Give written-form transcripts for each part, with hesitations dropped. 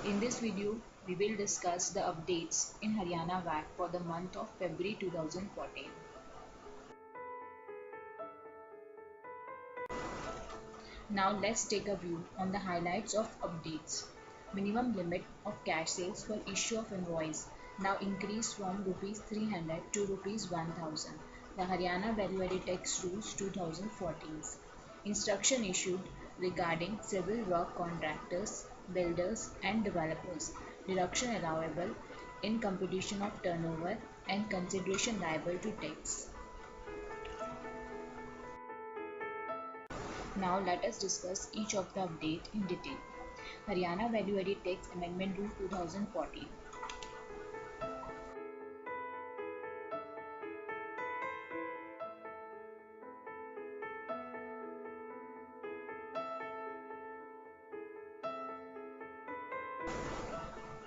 In this video, we will discuss the updates in Haryana VAT for the month of February 2014. Now let's take a view on the highlights of updates. Minimum limit of cash sales for issue of invoice now increased from Rs 300 to Rs 1000. The Haryana Value Added Tax Rules 2014. Instruction issued regarding civil work contractors, builders and developers. Deduction allowable in computation of turnover and consideration liable to tax. Now let us discuss each of the update in detail. Haryana Value Added Tax Amendment Rule 2014.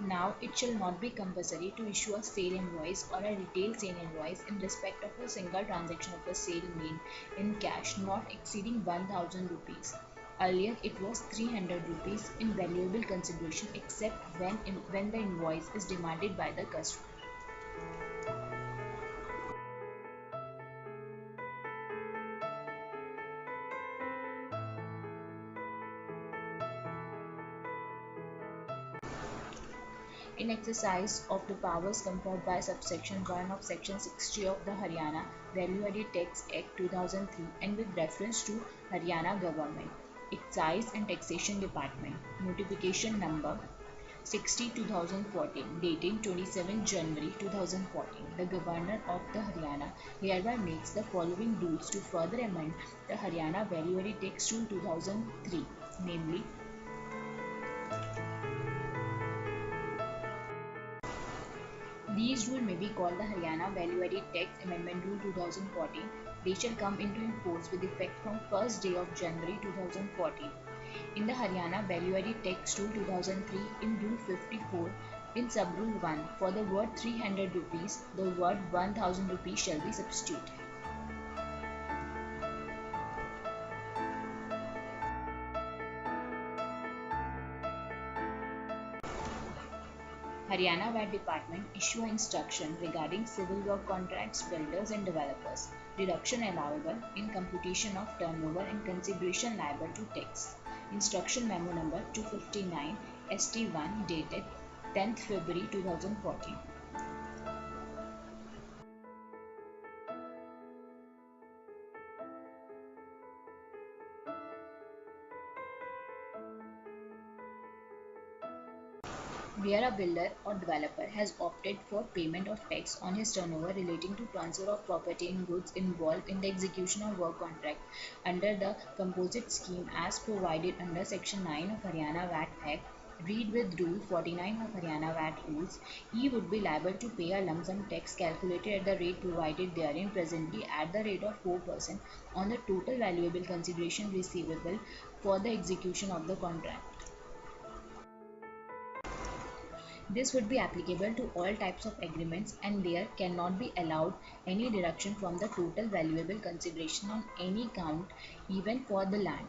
Now it shall not be compulsory to issue a sale invoice or a retail sale invoice in respect of a single transaction of a sale made in cash not exceeding 1000 rupees. Earlier it was 300 rupees in valuable consideration except when the invoice is demanded by the customer. In exercise of the powers conferred by subsection 1 of section 60 of the Haryana Value Added Tax Act 2003 and with reference to Haryana Government, Excise and Taxation Department, notification number 60/2014 dating 27 January 2014, the Governor of the Haryana hereby makes the following rules to further amend the Haryana Value Added Tax Rule 2003, namely these rules may be called the Haryana Value Added Tax Amendment Rule 2014. They shall come into force with effect from 1st day of January 2014. In the Haryana Value Added Tax Rule 2003, in Rule 54, in Sub-Rule 1, for the word 300 rupees, the word 1000 rupees shall be substituted. Haryana VAT Department issue instruction regarding civil work contracts, builders and developers. Deduction allowable in computation of turnover and consideration liable to tax. Instruction memo number 259 ST1 dated 10th February 2014. Where a builder or developer has opted for payment of tax on his turnover relating to transfer of property and goods involved in the execution of work contract under the composite scheme as provided under Section 9 of Haryana VAT Act, read with Rule 49 of Haryana VAT Rules, he would be liable to pay a lump sum tax calculated at the rate provided therein presently at the rate of 4% on the total valuable consideration receivable for the execution of the contract. This would be applicable to all types of agreements and there cannot be allowed any deduction from the total valuable consideration on any count even for the land.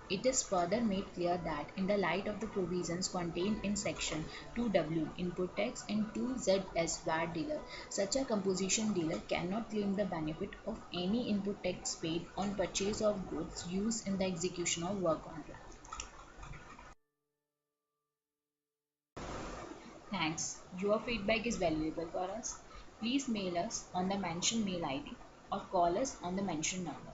It is further made clear that in the light of the provisions contained in section 2W input tax and 2ZS VAT dealer, such a composition dealer cannot claim the benefit of any input tax paid on purchase of goods used in the execution of work contract. Thanks. Your feedback is valuable for us. Please mail us on the mentioned mail ID or call us on the mentioned number.